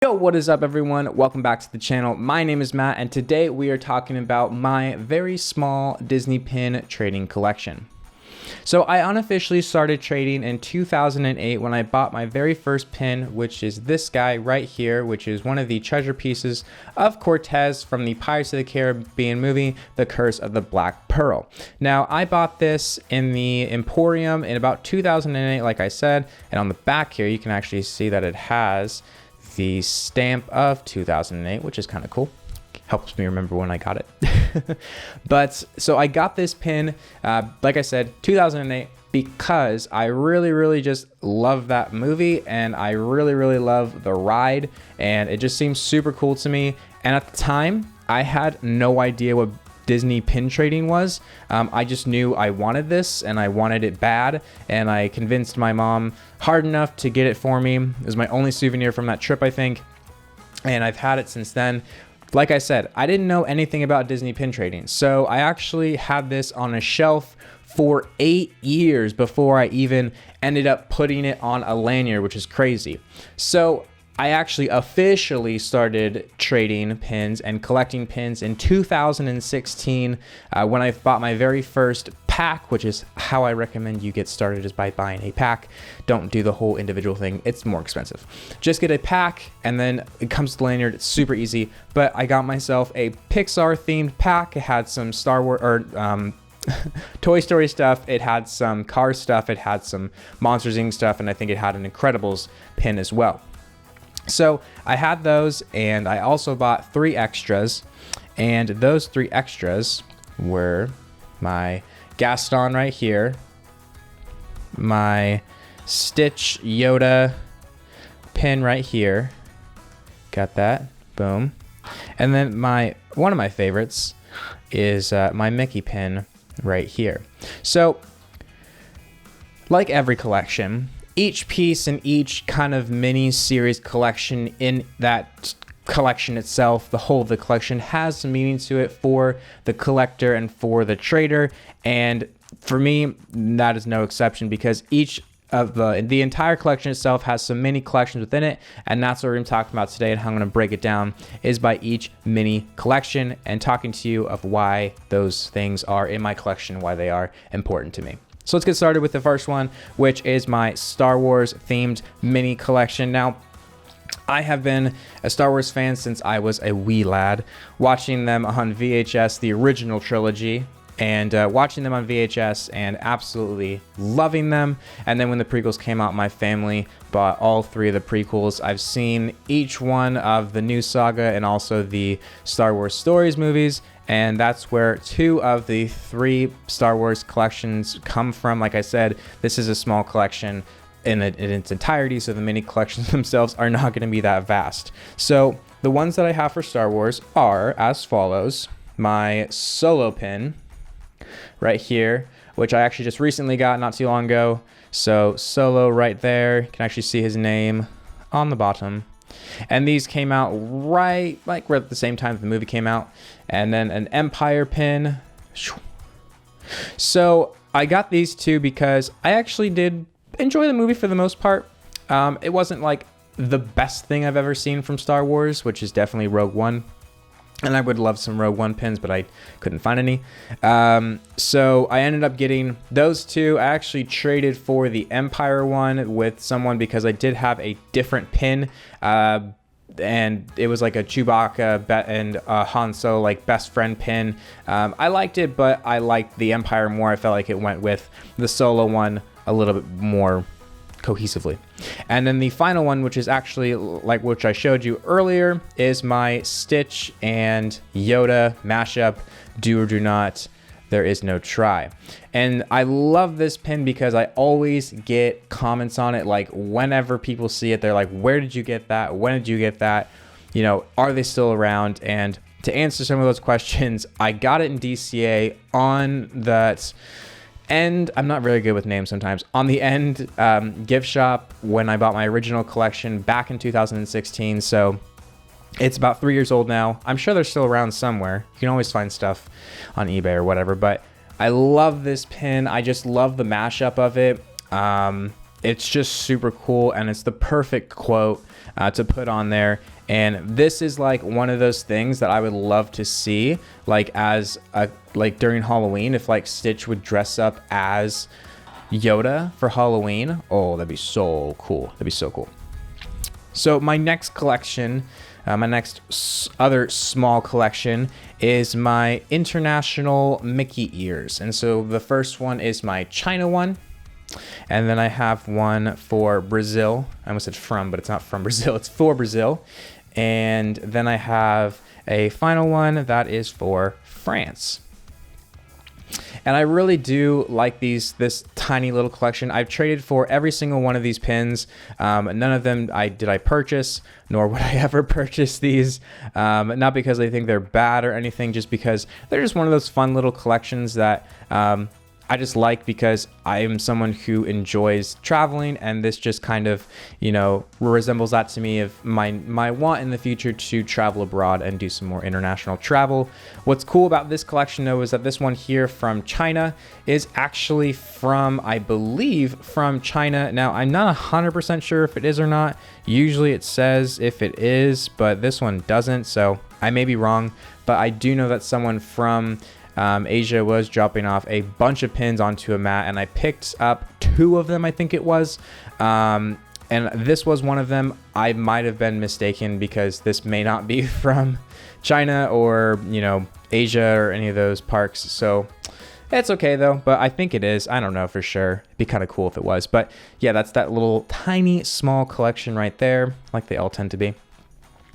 Yo, what is up everyone? Welcome back to the channel. My name is Matt and today we are talking about my very small Disney pin trading collection. So I unofficially started trading in 2008 when I bought my very first pin, which is this guy right here, which is one of the treasure pieces of Cortez from the Pirates of the Caribbean movie, The Curse of the Black Pearl. Now, I bought this in the Emporium in about 2008, like I said, and on the back here, you can actually see that it has the stamp of 2008, which is kind of cool. Helps me remember when I got it. But so I got this pin, like I said, 2008, because I really just love that movie and I really love the ride, and it just seems super cool to me. And at the time, I had no idea what Disney pin trading was. I just knew I wanted this and I wanted it bad, and I convinced my mom hard enough to get it for me. It was my only souvenir from that trip, I think, and I've had it since then. Like I said, I didn't know anything about Disney pin trading, so I actually had this on a shelf for 8 years before I even ended up putting it on a lanyard, which is crazy. So I actually officially started trading pins and collecting pins in 2016 when I bought my very first pack, which is how I recommend you get started, is by buying a pack. Don't do the whole individual thing. It's more expensive. Just get a pack and then it comes to the lanyard. It's super easy. But I got myself a Pixar themed pack. It had some Star Wars or Toy Story stuff, it had some Cars stuff, it had some Monsters Inc. stuff, and I think it had an Incredibles pin as well. So I had those, and I also bought 3 extras, and those 3 extras were my Gaston right here, my Stitch Yoda pin right here, got that, boom, and then one of my favorites is my Mickey pin right here. So like every collection, each piece and each kind of mini series collection in that collection itself, the whole of the collection, has some meaning to it for the collector and for the trader. And for me, that is no exception, because each of the entire collection itself has some mini collections within it, and that's what we're going to talk about today, and how I'm going to break it down is by each mini collection and talking to you of why those things are in my collection, why they are important to me. So let's get started with the first one, which is my Star Wars themed mini collection. Now, I have been a Star Wars fan since I was a wee lad, watching them on VHS, the original trilogy, and watching them on VHS and absolutely loving them. And then when the prequels came out, my family bought all 3 of the prequels. I've seen each one of the new saga and also the Star Wars Stories movies, and that's where 2 of the 3 Star Wars collections come from. Like I said, this is a small collection in its entirety, so the mini collections themselves are not going to be that vast. So the ones that I have for Star Wars are as follows: my Solo pin right here, which I actually just recently got not too long ago. So Solo right there, you can actually see his name on the bottom. And these came out right at the same time the movie came out. And then an Empire pin. So I got these 2 because I actually did enjoy the movie for the most part. It wasn't like the best thing I've ever seen from Star Wars, which is definitely Rogue One. And I would love some Rogue One pins, but I couldn't find any. So I ended up getting those 2. I actually traded for the Empire one with someone because I did have a different pin. And it was like a Chewbacca and Han Solo like best friend pin. I liked it, but I liked the Empire more. I felt like it went with the Solo one a little bit more cohesively. And then the final one, which is actually like which I showed you earlier, is my Stitch and Yoda mashup, Do or Do Not, There Is No Try. And I love this pin because I always get comments on it, like whenever people see it, they're like, where did you get that? When did you get that? You know, are they still around? And to answer some of those questions, I got it in DCA on that End, I'm not very good with names sometimes, on the End gift shop when I bought my original collection back in 2016. So it's about 3 years old now. I'm sure they're still around somewhere. You can always find stuff on eBay or whatever, but I love this pin. I just love the mashup of it. it's just super cool, and it's the perfect quote to put on there. And this is like one of those things that I would love to see, like as a, like during Halloween, if like Stitch would dress up as Yoda for Halloween. Oh, that'd be so cool. That'd be so cool. So my next collection, my next other small collection is my international Mickey ears. And so the first one is my China one. And then I have one for Brazil. I almost said from, but it's not from Brazil. It's for Brazil. And then I have a final one that is for France. And I really do like this tiny little collection. I've traded for every single one of these pins. None of them did I purchase, nor would I ever purchase these. Not because I think they're bad or anything, just because they're just one of those fun little collections that I just like, because I am someone who enjoys traveling, and this just kind of, you know, resembles that to me of my want in the future to travel abroad and do some more international travel. What's cool about this collection though is that this one here from China is actually from, I believe, from China. Now I'm not 100% sure if it is or not. Usually it says if it is, but this one doesn't, so I may be wrong, but I do know that someone from Asia was dropping off a bunch of pins onto a mat, and I picked up 2 of them, I think it was. And this was one of them. I might have been mistaken, because this may not be from China or, you know, Asia or any of those parks. So it's okay though, but I think it is. I don't know for sure. It'd be kind of cool if it was. But yeah, that's that little tiny small collection right there, like they all tend to be.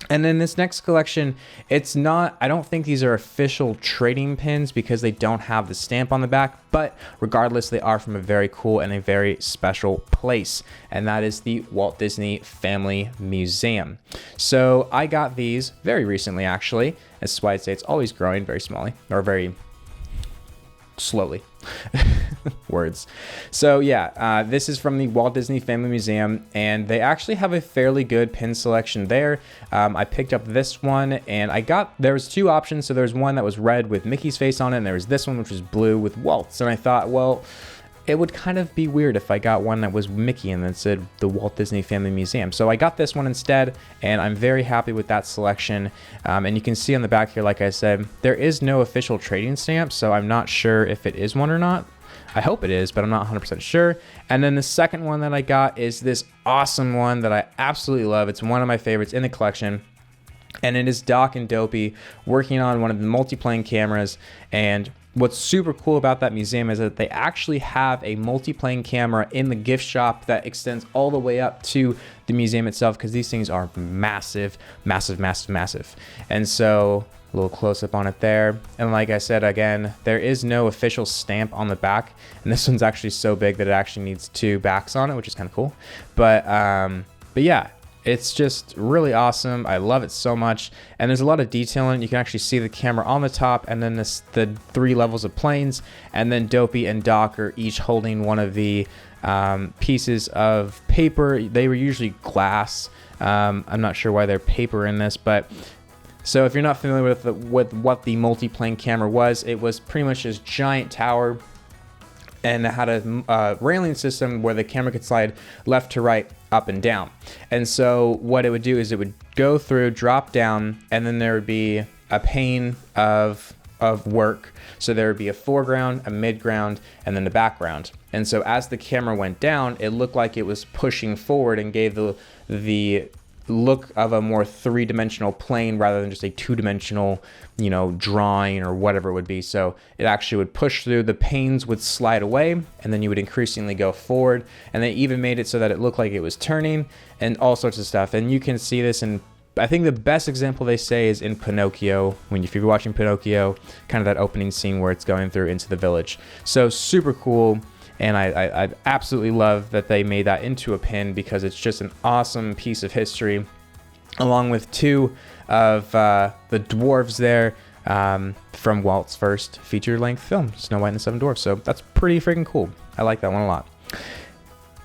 And then this next collection, it's not, I don't think these are official trading pins because they don't have the stamp on the back, but regardless, they are from a very cool and a very special place, and that is the Walt Disney Family Museum. So I got these very recently, actually. That's why I'd say it's always growing very smallly, or very slowly. Words. So yeah, this is from the Walt Disney Family Museum, and they actually have a fairly good pin selection there. I picked up this one, and there was 2 options. So there's one that was red with Mickey's face on it, and there was this one which was blue with Walt's. And I thought, well, it would kind of be weird if I got one that was Mickey and then said the Walt Disney Family Museum. So I got this one instead, and I'm very happy with that selection. And you can see on the back here, like I said, there is no official trading stamp, so I'm not sure if it is one or not. I hope it is, but I'm not 100% sure. And then the second one that I got is this awesome one that I absolutely love. It's one of my favorites in the collection. And it is Doc and Dopey working on one of the multiplane cameras. And what's super cool about that museum is that they actually have a multiplane camera in the gift shop that extends all the way up to the museum itself, because these things are massive, massive, massive, massive. And so a little close up on it there. And like I said, again, there is no official stamp on the back. And this one's actually so big that it actually needs 2 backs on it, which is kind of cool. But yeah, it's just really awesome. I love it so much. And there's a lot of detail in it. You can actually see the camera on the top, and then the 3 levels of planes. And then Dopey and Doc are each holding one of the pieces of paper. They were usually glass. I'm not sure why they're paper in this, but so if you're not familiar with what the multiplane camera was, it was pretty much this giant tower, and it had a railing system where the camera could slide left to right, up and down. And so what it would do is it would go through, drop down, and then there would be a pane of work. So there would be a foreground, a midground, and then a background. And so as the camera went down, it looked like it was pushing forward and gave the look of a more 3-dimensional plane rather than just a 2-dimensional, you know, drawing or whatever it would be. So it actually would push through, the panes would slide away, and then you would increasingly go forward. And they even made it so that it looked like it was turning and all sorts of stuff. And you can see this in, I think the best example they say is in Pinocchio, if you're watching Pinocchio, kind of that opening scene where it's going through into the village. So super cool. And I absolutely love that they made that into a pin, because it's just an awesome piece of history, along with 2 of the dwarves there from Walt's first feature-length film, Snow White and the 7 Dwarfs. So that's pretty freaking cool. I like that one a lot.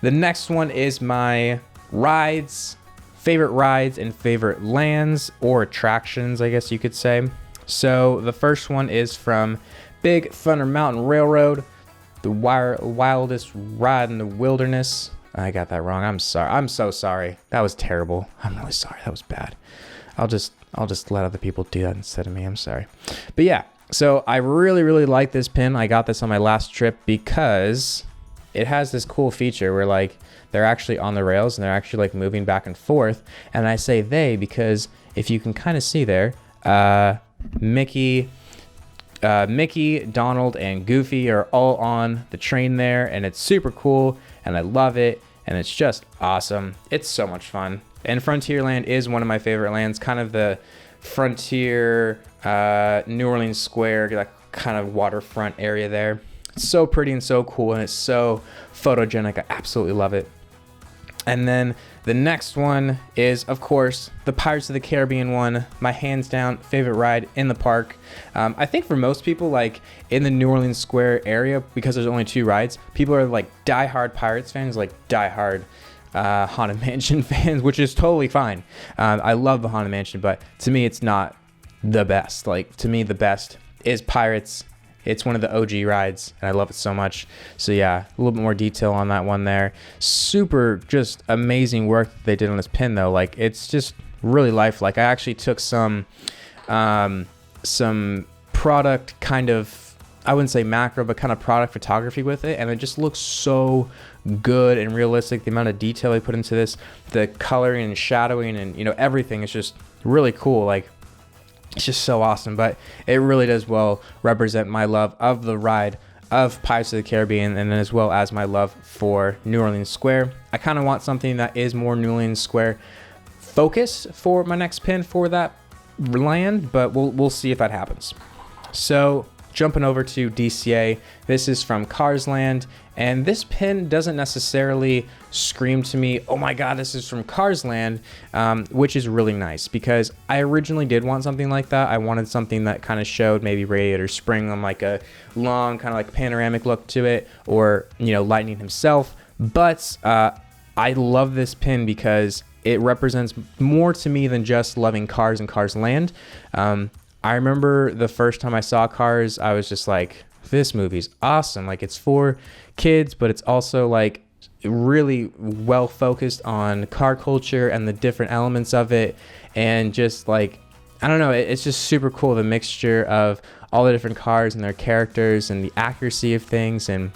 The next one is my favorite rides and favorite lands or attractions, I guess you could say. So the first one is from Big Thunder Mountain Railroad, the wildest ride in the wilderness. I got that wrong. I'm sorry. I'm so sorry. That was terrible. I'm really sorry. That was bad. I'll just let other people do that instead of me. I'm sorry. But yeah, so I really, really like this pin. I got this on my last trip because it has this cool feature where like they're actually on the rails and they're actually like moving back and forth. And I say they because if you can kind of see there, Mickey, Donald, and Goofy are all on the train there, and it's super cool, and I love it, and it's just awesome. It's so much fun. And Frontierland is one of my favorite lands, kind of the frontier, New Orleans Square, that kind of waterfront area there. It's so pretty and so cool, and it's so photogenic. I absolutely love it. And then the next one is, of course, the Pirates of the Caribbean one, my hands down favorite ride in the park. I think for most people, like in the New Orleans Square area, because there's only 2 rides, people are like diehard Pirates fans, like diehard Haunted Mansion fans, which is totally fine. I love the Haunted Mansion, but to me, it's not the best. Like, to me, the best is Pirates. It's one of the OG rides, and I love it so much. So yeah, a little bit more detail on that one there. Super just amazing work that they did on this pin, though. Like, it's just really lifelike. I actually took some product kind of, I wouldn't say macro, but kind of product photography with it, and it just looks so good and realistic. The amount of detail they put into this, the coloring and shadowing, and everything is just really cool. Like, it's just so awesome. But it really does well represent my love of the ride of Pirates of the Caribbean, and as well as my love for New Orleans Square. I kind of want something that is more New Orleans Square focused for my next pin for that land, but we'll see if that happens. So jumping over to DCA, this is from Cars Land, and this pin doesn't necessarily scream to me, oh my god, this is from Cars Land, which is really nice because I originally did want something like that. I wanted something that kind of showed maybe Radiator Spring on like a long kind of like panoramic look to it, or Lightning himself. But I love this pin because it represents more to me than just loving Cars and Cars Land. I remember the first time I saw Cars, I was just like, this movie's awesome. Like, it's for kids, but it's also like really well focused on car culture and the different elements of it. And just like, I don't know, it's just super cool. The mixture of all the different cars and their characters and the accuracy of things, and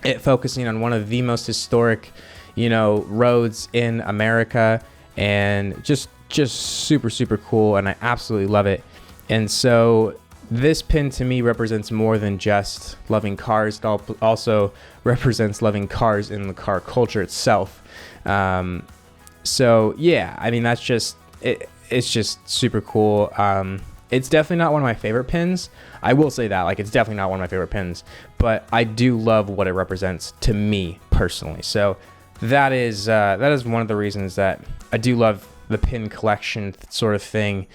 it focusing on one of the most historic, roads in America, and just super, super cool. And I absolutely love it. And so this pin to me represents more than just loving cars. It also represents loving cars in the car culture itself. So yeah, I mean, that's just it. It's just super cool. It's definitely not one of my favorite pins. I will say that, like, it's definitely not one of my favorite pins, but I do love what it represents to me personally. So that is one of the reasons that I do love the pin collection sort of thing,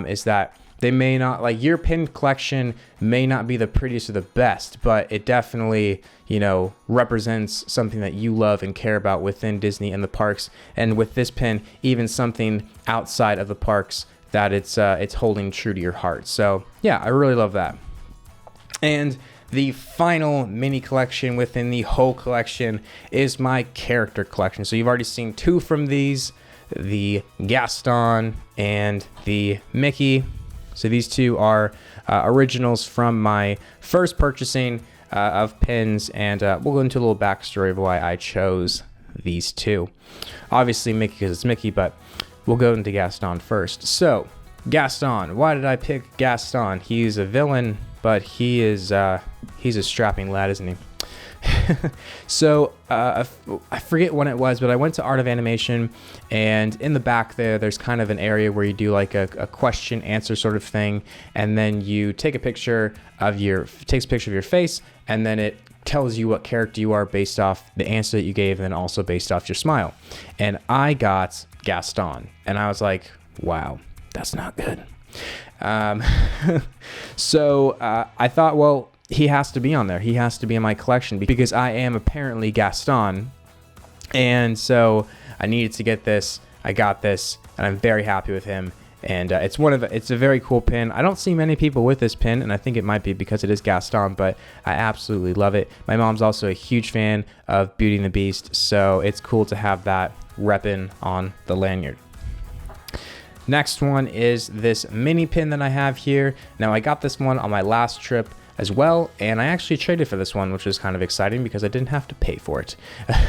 is that they may not, like, your pin collection may not be the prettiest or the best, but it definitely, represents something that you love and care about within Disney and the parks. And with this pin, even something outside of the parks that it's holding true to your heart. So yeah, I really love that. And the final mini collection within the whole collection is my character collection. So you've already seen 2 from these, the Gaston and the Mickey. So these 2 are originals from my first purchasing of pins, and we'll go into a little backstory of why I chose these 2. Obviously Mickey because it's Mickey, but we'll go into Gaston first. So Gaston, why did I pick Gaston? He's a villain, but he's a strapping lad, isn't he? So I forget when it was, but I went to Art of Animation, and in the back there's kind of an area where you do like a question answer sort of thing, and then you take a picture of your face, and then it tells you what character you are based off the answer that you gave, and then also based off your smile. And I got Gaston, and I was like, wow, that's not good. So I thought, well, he has to be on there. He has to be in my collection because I am apparently Gaston. And so I needed to get this. I got this, and I'm very happy with him. And it's a very cool pin. I don't see many people with this pin, and I think it might be because it is Gaston, but I absolutely love it. My mom's also a huge fan of Beauty and the Beast, so it's cool to have that reppin' on the lanyard. Next one is this mini pin that I have here. Now I got this one on my last trip as well, and I actually traded for this one, which is kind of exciting because I didn't have to pay for it.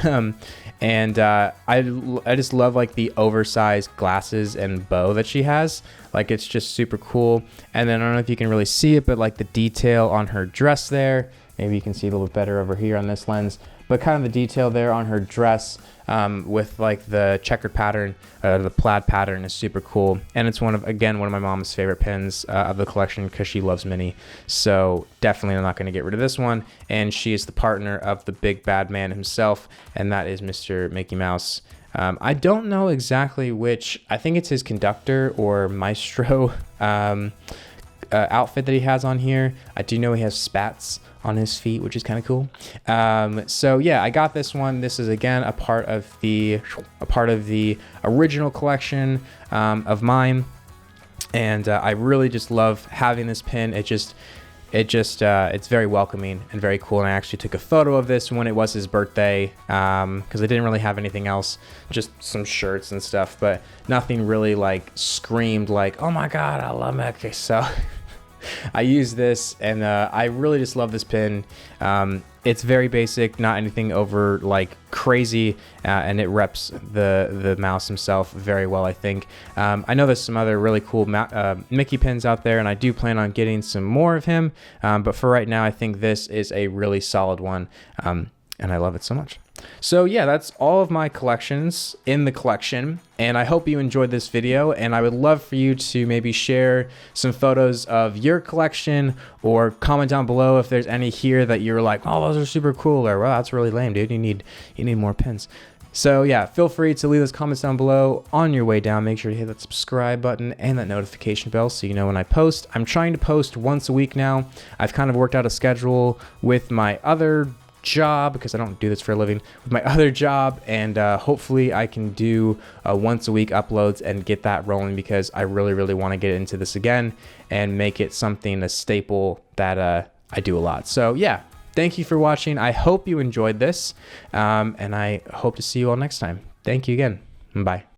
I just love like the oversized glasses and bow that she has. Like, it's just super cool. And then I don't know if you can really see it, but like the detail on her dress there, maybe you can see a little bit better over here on this lens, but kind of the detail there on her dress with like the checkered pattern, the plaid pattern is super cool. And it's one of my mom's favorite pins of the collection because she loves Minnie. So definitely I'm not going to get rid of this one. And she is the partner of the big bad man himself, and that is Mr. Mickey Mouse. I don't know exactly which, I think it's his conductor or maestro outfit that he has on here. I do know he has spats on his feet, which is kind of cool. So yeah, I got this one. This is again a part of the original collection of mine, and I really just love having this pin. It's very welcoming and very cool. And I actually took a photo of this when it was his birthday, because I didn't really have anything else, just some shirts and stuff, but nothing really like screamed like, oh my God, I love Mickey. So I use this, and I really just love this pin. It's very basic, not anything over like crazy, and it reps the mouse himself very well, I think. I know there's some other really cool Mickey pins out there, and I do plan on getting some more of him, but for right now I think this is a really solid one, and I love it so much. So yeah, that's all of my collections in the collection, and I hope you enjoyed this video, and I would love for you to maybe share some photos of your collection, or comment down below if there's any here that you're like, oh, those are super cool, or well, that's really lame, dude, you need more pins. So yeah, feel free to leave those comments down below. On your way down, make sure to hit that subscribe button and that notification bell so you know when I post. I'm trying to post once a week now. I've kind of worked out a schedule with my other job, because I don't do this for a living, with my other job, and hopefully I can do once a week uploads and get that rolling, because I really want to get into this again and make it something, a staple that I do a lot. So yeah, thank you for watching. I hope you enjoyed this, and I hope to see you all next time. Thank you again. Bye.